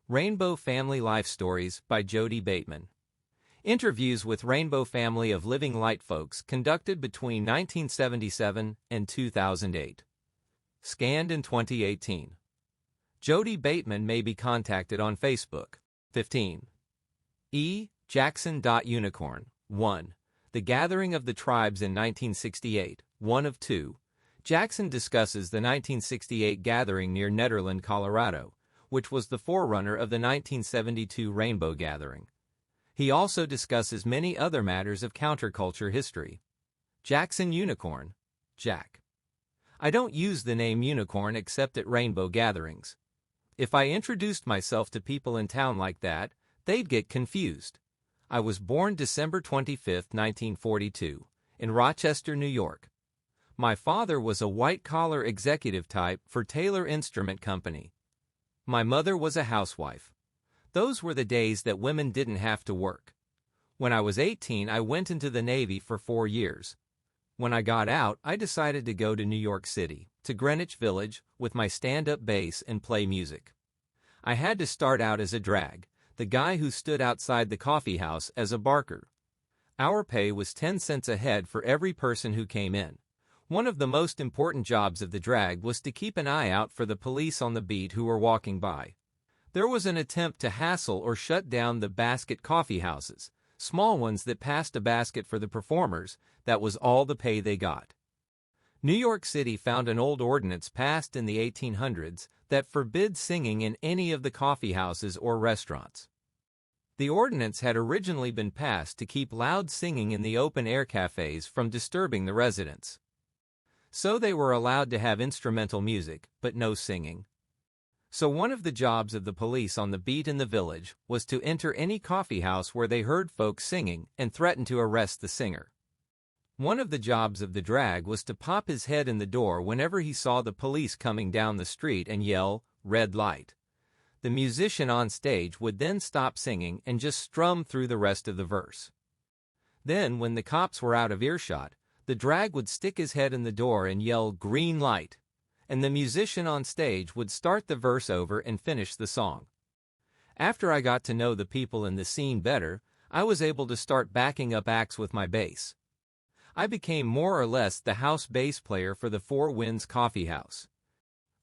Rainbow Family Life Stories by Jodey Bateman. Interviews with Rainbow Family of Living Light folks conducted between 1977 and 2008. Scanned in 2018. Jodey Bateman may be contacted on Facebook. 15.E.Jackson.Unicorn1. The Gathering of the Tribes in 1968, one of two. Jackson discusses the 1968 gathering near Nederland, Colorado, which was the forerunner of the 1972 Rainbow Gathering. He also discusses many other matters of counterculture history. Jackson Unicorn, Jack. I don't use the name unicorn except at rainbow gatherings. If I introduced myself to people in town like that, they'd get confused. I was born December 25, 1942, in Rochester, New York. My father was a white-collar executive type for Taylor Instrument Company. My mother was a housewife. Those were the days that women didn't have to work. When I was 18, I went into the Navy for 4 years. When I got out, I decided to go to New York City, to Greenwich Village, with my stand-up bass and play music. I had to start out as a drag, the guy who stood outside the coffeehouse as a barker. Our pay was 10 cents a head for every person who came in. One of the most important jobs of the drag was to keep an eye out for the police on the beat who were walking by. There was an attempt to hassle or shut down the basket coffeehouses, small ones that passed a basket for the performers. That was all the pay they got. New York City found an old ordinance passed in the 1800s that forbid singing in any of the coffeehouses or restaurants. The ordinance had originally been passed to keep loud singing in the open-air cafes from disturbing the residents. So they were allowed to have instrumental music, but no singing. So one of the jobs of the police on the beat in the village was to enter any coffeehouse where they heard folks singing and threaten to arrest the singer. One of the jobs of the drag was to pop his head in the door whenever he saw the police coming down the street and yell, "Red light." The musician on stage would then stop singing and just strum through the rest of the verse. Then, when the cops were out of earshot, the drag would stick his head in the door and yell, "Green light," and the musician on stage would start the verse over and finish the song. After I got to know the people in the scene better, I was able to start backing up acts with my bass. I became more or less the house bass player for the Four Winds Coffee House.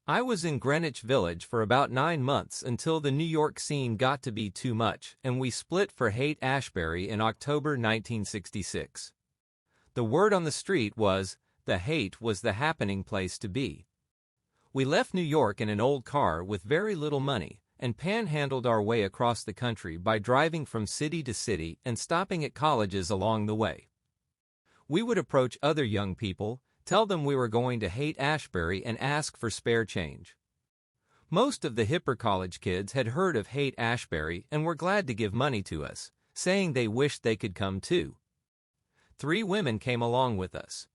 I was in Greenwich Village for about 9 months until the New York scene got to be too much, and we split for Haight-Ashbury in October 1966. The word on the street was, the Haight was the happening place to be. We left New York in an old car with very little money and panhandled our way across the country by driving from city to city and stopping at colleges along the way. We would approach other young people, tell them we were going to Haight-Ashbury and ask for spare change. Most of the hipper college kids had heard of Haight-Ashbury and were glad to give money to us, saying they wished they could come too. 3 women came along with us.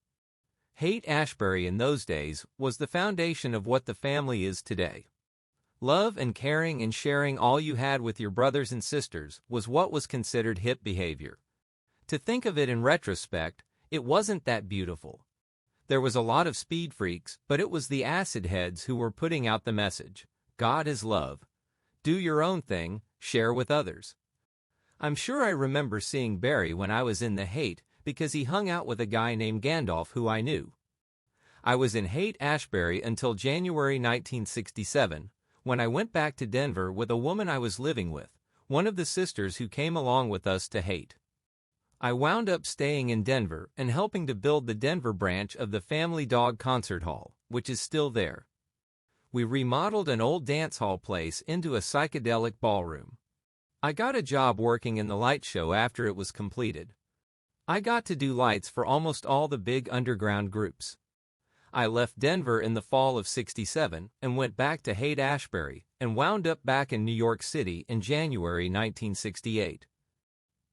Haight-Ashbury in those days was the foundation of what the family is today. Love and caring and sharing all you had with your brothers and sisters was what was considered hip behavior. To think of it in retrospect, it wasn't that beautiful. There was a lot of speed freaks, but it was the acid heads who were putting out the message, God is love. Do your own thing, share with others. I'm sure I remember seeing Barry when I was in the Haight, because he hung out with a guy named Gandalf who I knew. I was in Haight-Ashbury until January 1967, when I went back to Denver with a woman I was living with, one of the sisters who came along with us to Haight. I wound up staying in Denver and helping to build the Denver branch of the Family Dog Concert Hall, which is still there. We remodeled an old dance hall place into a psychedelic ballroom. I got a job working in the light show after it was completed. I got to do lights for almost all the big underground groups. I left Denver in the fall of '67 and went back to Haight-Ashbury and wound up back in New York City in January 1968.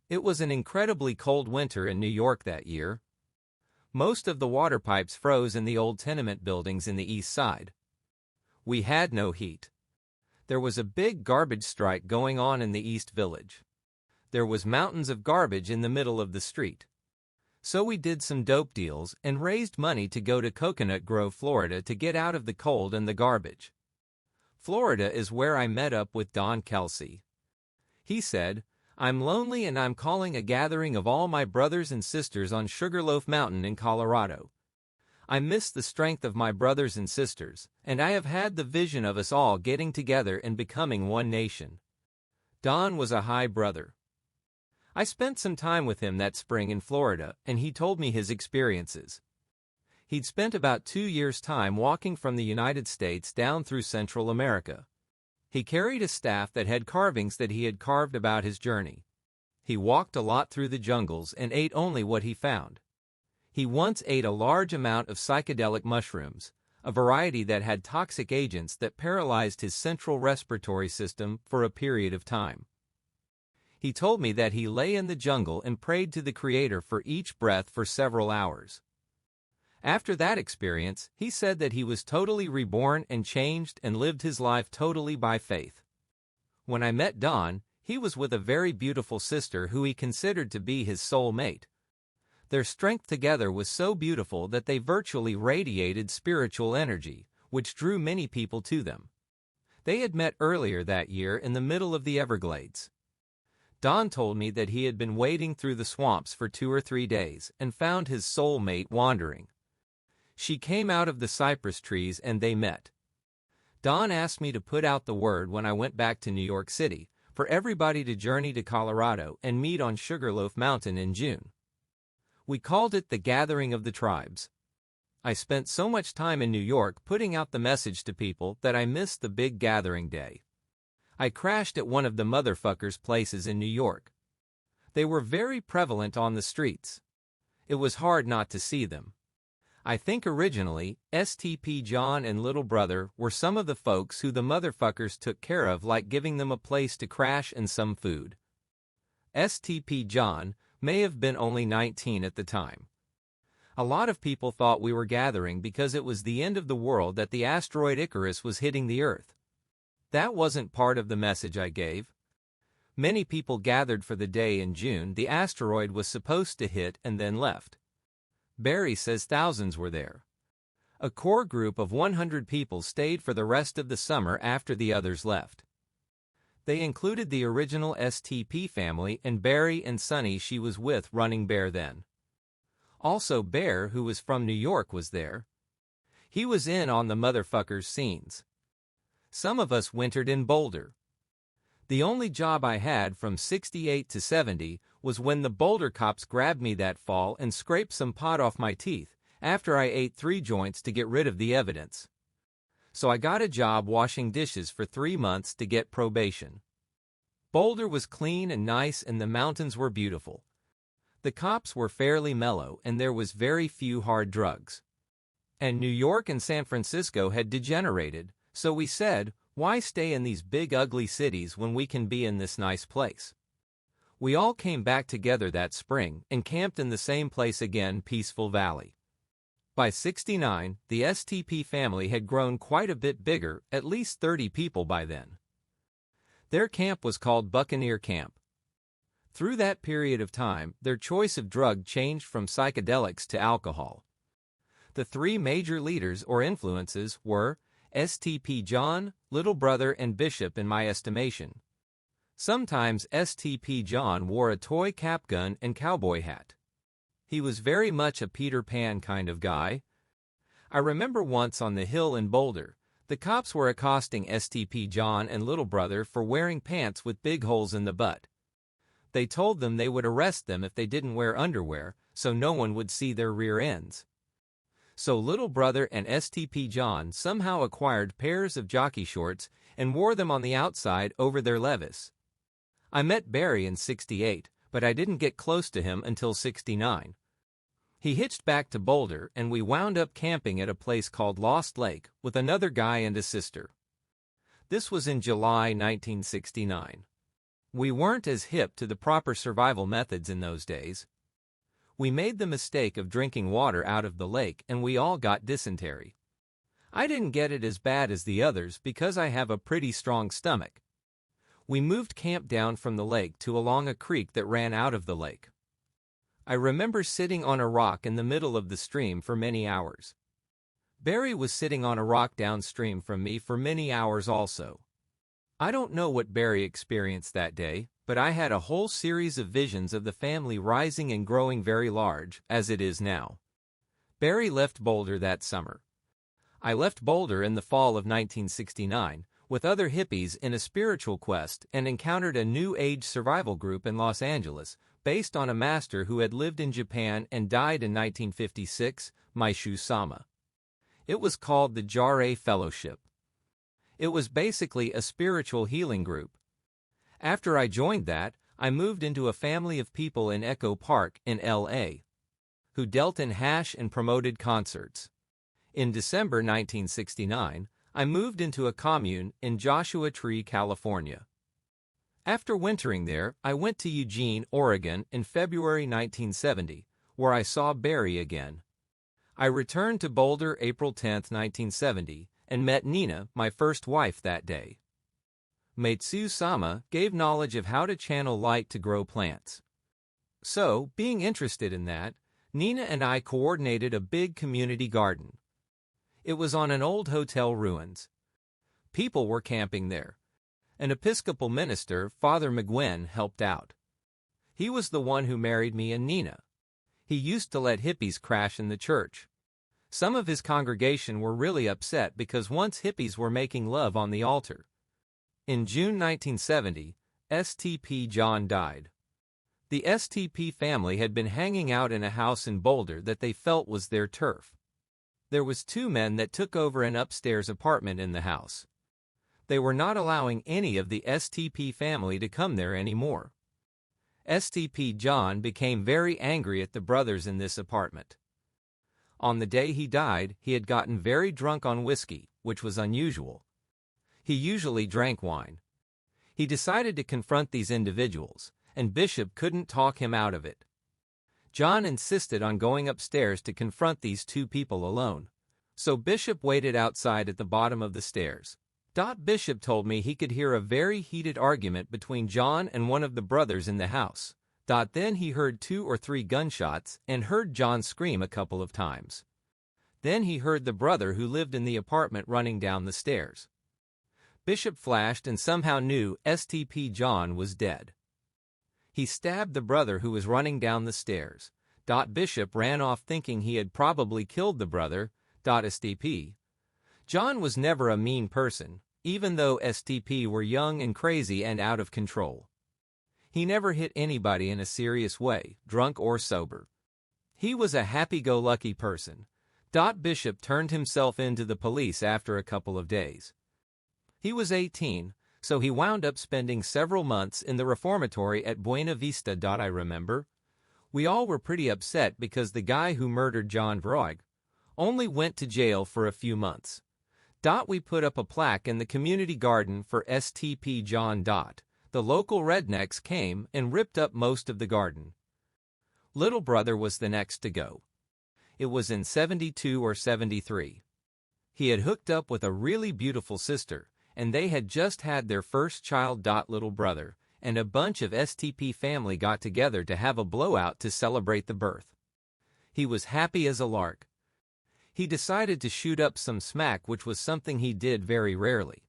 It was an incredibly cold winter in New York that year. Most of the water pipes froze in the old tenement buildings in the east side. We had no heat. There was a big garbage strike going on in the East Village. There was mountains of garbage in the middle of the street. So we did some dope deals and raised money to go to Coconut Grove, Florida to get out of the cold and the garbage. Florida is where I met up with Don Kelsey. He said, "I'm lonely and I'm calling a gathering of all my brothers and sisters on Sugarloaf Mountain in Colorado. I miss the strength of my brothers and sisters, and I have had the vision of us all getting together and becoming one nation." Don was a high brother. I spent some time with him that spring in Florida, and he told me his experiences. He'd spent about 2 years' time walking from the United States down through Central America. He carried a staff that had carvings that he had carved about his journey. He walked a lot through the jungles and ate only what he found. He once ate a large amount of psychedelic mushrooms, a variety that had toxic agents that paralyzed his central respiratory system for a period of time. He told me that he lay in the jungle and prayed to the Creator for each breath for several hours. After that experience, he said that he was totally reborn and changed and lived his life totally by faith. When I met Don, he was with a very beautiful sister who he considered to be his soul mate. Their strength together was so beautiful that they virtually radiated spiritual energy, which drew many people to them. They had met earlier that year in the middle of the Everglades. Don told me that he had been wading through the swamps for 2 or 3 days and found his soul mate wandering. She came out of the cypress trees and they met. Don asked me to put out the word when I went back to New York City for everybody to journey to Colorado and meet on Sugarloaf Mountain in June. We called it the Gathering of the Tribes. I spent so much time in New York putting out the message to people that I missed the big gathering day. I crashed at one of the motherfuckers' places in New York. They were very prevalent on the streets. It was hard not to see them. I think originally, STP John and Little Brother were some of the folks who the motherfuckers took care of, like giving them a place to crash and some food. STP John may have been only 19 at the time. A lot of people thought we were gathering because it was the end of the world, that the asteroid Icarus was hitting the Earth. That wasn't part of the message I gave. Many people gathered for the day in June the asteroid was supposed to hit and then left. Barry says thousands were there. A core group of 100 people stayed for the rest of the summer after the others left. They included the original STP family and Barry and Sonny she was with running Bear then. Also Bear, who was from New York, was there. He was in on the motherfuckers' scenes. Some of us wintered in Boulder. The only job I had from 68 to 70 was when the Boulder cops grabbed me that fall and scraped some pot off my teeth after I ate 3 joints to get rid of the evidence. So I got a job washing dishes for 3 months to get probation. Boulder was clean and nice and the mountains were beautiful. The cops were fairly mellow and there was very few hard drugs. And New York and San Francisco had degenerated, so we said, why stay in these big ugly cities when we can be in this nice place? We all came back together that spring and camped in the same place again, Peaceful Valley. By 69, the STP family had grown quite a bit bigger, at least 30 people by then. Their camp was called Buccaneer Camp. Through that period of time, their choice of drug changed from psychedelics to alcohol. The 3 major leaders or influences were STP John, Little Brother, and Bishop in my estimation. Sometimes STP John wore a toy cap gun and cowboy hat. He was very much a Peter Pan kind of guy. I remember once on the hill in Boulder, the cops were accosting STP John and Little Brother for wearing pants with big holes in the butt. They told them they would arrest them if they didn't wear underwear, so no one would see their rear ends. So Little Brother and STP John somehow acquired pairs of jockey shorts and wore them on the outside over their levis. I met Barry in 68, but I didn't get close to him until 69. He hitched back to Boulder and we wound up camping at a place called Lost Lake with another guy and a sister. This was in July 1969. We weren't as hip to the proper survival methods in those days. We made the mistake of drinking water out of the lake and we all got dysentery. I didn't get it as bad as the others because I have a pretty strong stomach. We moved camp down from the lake to along a creek that ran out of the lake. I remember sitting on a rock in the middle of the stream for many hours. Barry was sitting on a rock downstream from me for many hours also. I don't know what Barry experienced that day, but I had a whole series of visions of the family rising and growing very large, as it is now. Barry left Boulder that summer. I left Boulder in the fall of 1969, with other hippies in a spiritual quest, and encountered a New Age survival group in Los Angeles, based on a master who had lived in Japan and died in 1956, Meishu-sama. It was called the Johrei Fellowship. It was basically a spiritual healing group. After I joined that, I moved into a family of people in Echo Park in L.A. who dealt in hash and promoted concerts. In December 1969, I moved into a commune in Joshua Tree, California. After wintering there, I went to Eugene, Oregon in February 1970, where I saw Barry again. I returned to Boulder April 10, 1970, and met Nina, my first wife, that day. Meishu-sama gave knowledge of how to channel light to grow plants. So, being interested in that, Nina and I coordinated a big community garden. It was on an old hotel ruins. People were camping there. An Episcopal minister, Father McGuinn, helped out. He was the one who married me and Nina. He used to let hippies crash in the church. Some of his congregation were really upset because once hippies were making love on the altar. In June 1970, STP John died. The STP family had been hanging out in a house in Boulder that they felt was their turf. There was 2 men that took over an upstairs apartment in the house. They were not allowing any of the STP family to come there anymore. STP John became very angry at the brothers in this apartment. On the day he died, he had gotten very drunk on whiskey, which was unusual. He usually drank wine. He decided to confront these individuals, and Bishop couldn't talk him out of it. John insisted on going upstairs to confront these 2 people alone. So Bishop waited outside at the bottom of the stairs. Bishop told me he could hear a very heated argument between John and one of the brothers in the house. Then he heard 2 or 3 gunshots and heard John scream a couple of times. Then he heard the brother who lived in the apartment running down the stairs. Bishop flashed and somehow knew STP John was dead. He stabbed the brother who was running down the stairs. Bishop ran off thinking he had probably killed the brother. STP. John was never a mean person, even though STP were young and crazy and out of control. He never hit anybody in a serious way, drunk or sober. He was a happy-go-lucky person. Bishop turned himself in to the police after a couple of days. He was 18, so he wound up spending several months in the reformatory at Buena Vista. I remember. We all were pretty upset because the guy who murdered John Vroig only went to jail for a few months. We put up a plaque in the community garden for STP John. The local rednecks came and ripped up most of the garden. Little brother was the next to go. It was in 72 or 73. He had hooked up with a really beautiful sister, and they had just had their first child. Little brother and a bunch of STP family got together to have a blowout to celebrate the birth. He was happy as a lark. He decided to shoot up some smack, which was something he did very rarely.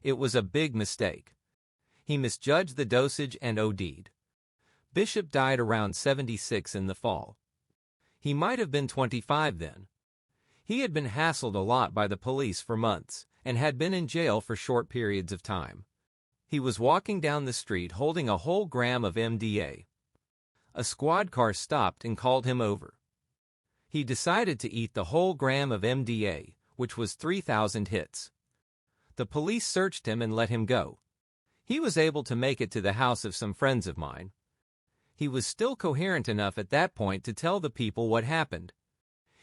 It was a big mistake. He misjudged the dosage and OD'd. Bishop died around 76 in the fall. He might have been 25 then. He had been hassled a lot by the police for months, and had been in jail for short periods of time. He was walking down the street holding a whole gram of MDA. A squad car stopped and called him over. He decided to eat the whole gram of MDA, which was 3,000 hits. The police searched him and let him go. He was able to make it to the house of some friends of mine. He was still coherent enough at that point to tell the people what happened.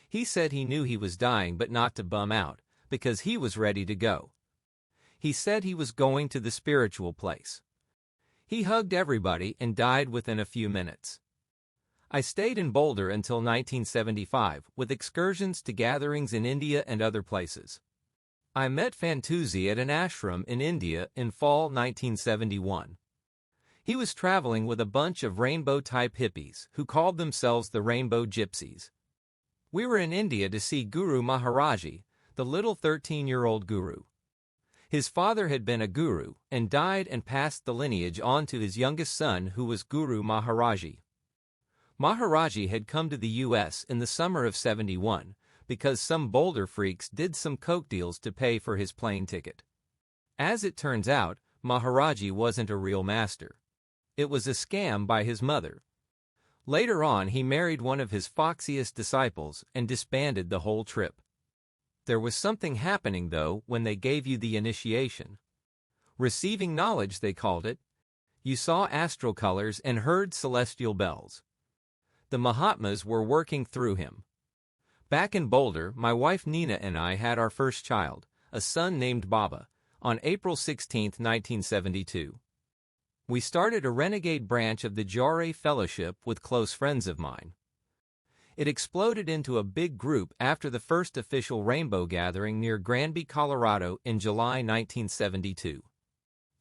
He said he knew he was dying but not to bum out, because he was ready to go. He said he was going to the spiritual place. He hugged everybody and died within a few minutes. I stayed in Boulder until 1975, with excursions to gatherings in India and other places. I met Fantuzzi at an ashram in India in fall 1971. He was traveling with a bunch of rainbow-type hippies who called themselves the Rainbow Gypsies. We were in India to see Guru Maharaji, the little 13-year-old guru. His father had been a guru and died and passed the lineage on to his youngest son, who was Guru Maharaji. Maharaji had come to the U.S. in the summer of '71 because some Boulder freaks did some coke deals to pay for his plane ticket. As it turns out, Maharaji wasn't a real master. It was a scam by his mother. Later on, he married one of his foxiest disciples and disbanded the whole trip. There was something happening, though, when they gave you the initiation. Receiving knowledge, they called it. You saw astral colors and heard celestial bells. The Mahatmas were working through him. Back in Boulder, my wife Nina and I had our first child, a son named Baba, on April 16, 1972. We started a renegade branch of the Johrei Fellowship with close friends of mine. It exploded into a big group after the first official rainbow gathering near Granby, Colorado in July 1972.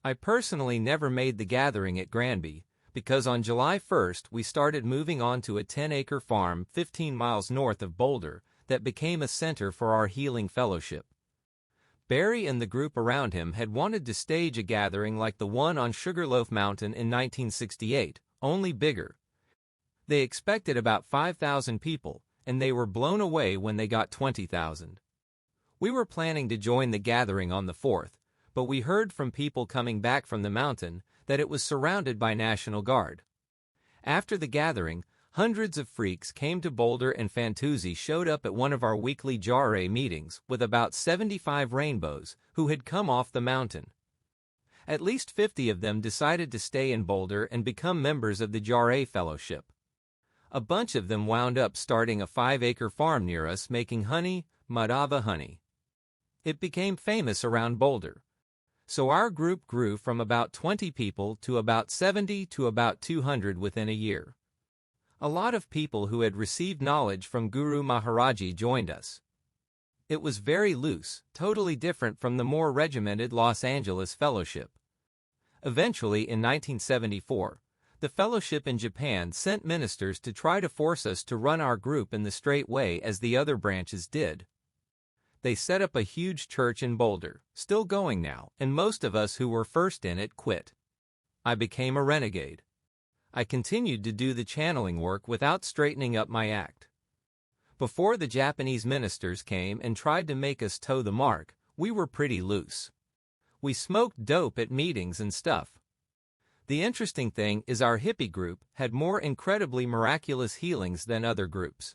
I personally never made the gathering at Granby because on July 1st we started moving on to a 10-acre farm 15 miles north of Boulder that became a center for our healing fellowship. Barry and the group around him had wanted to stage a gathering like the one on Sugarloaf Mountain in 1968, only bigger. They expected about 5,000 people, and they were blown away when they got 20,000. We were planning to join the gathering on the 4th, but we heard from people coming back from the mountain that it was surrounded by National Guard. After the gathering, hundreds of freaks came to Boulder, and Fantuzzi showed up at one of our weekly Johrei meetings with about 75 rainbows who had come off the mountain. At least 50 of them decided to stay in Boulder and become members of the Johrei Fellowship. A bunch of them wound up starting a 5-acre farm near us making honey, Madhava honey. It became famous around Boulder. So our group grew from about 20 people to about 70 to about 200 within a year. A lot of people who had received knowledge from Guru Maharaji joined us. It was very loose, totally different from the more regimented Los Angeles Fellowship. Eventually, in 1974, the fellowship in Japan sent ministers to try to force us to run our group in the straight way as the other branches did. They set up a huge church in Boulder, still going now, and most of us who were first in it quit. I became a renegade. I continued to do the channeling work without straightening up my act. Before the Japanese ministers came and tried to make us toe the mark, we were pretty loose. We smoked dope at meetings and stuff. The interesting thing is our hippie group had more incredibly miraculous healings than other groups.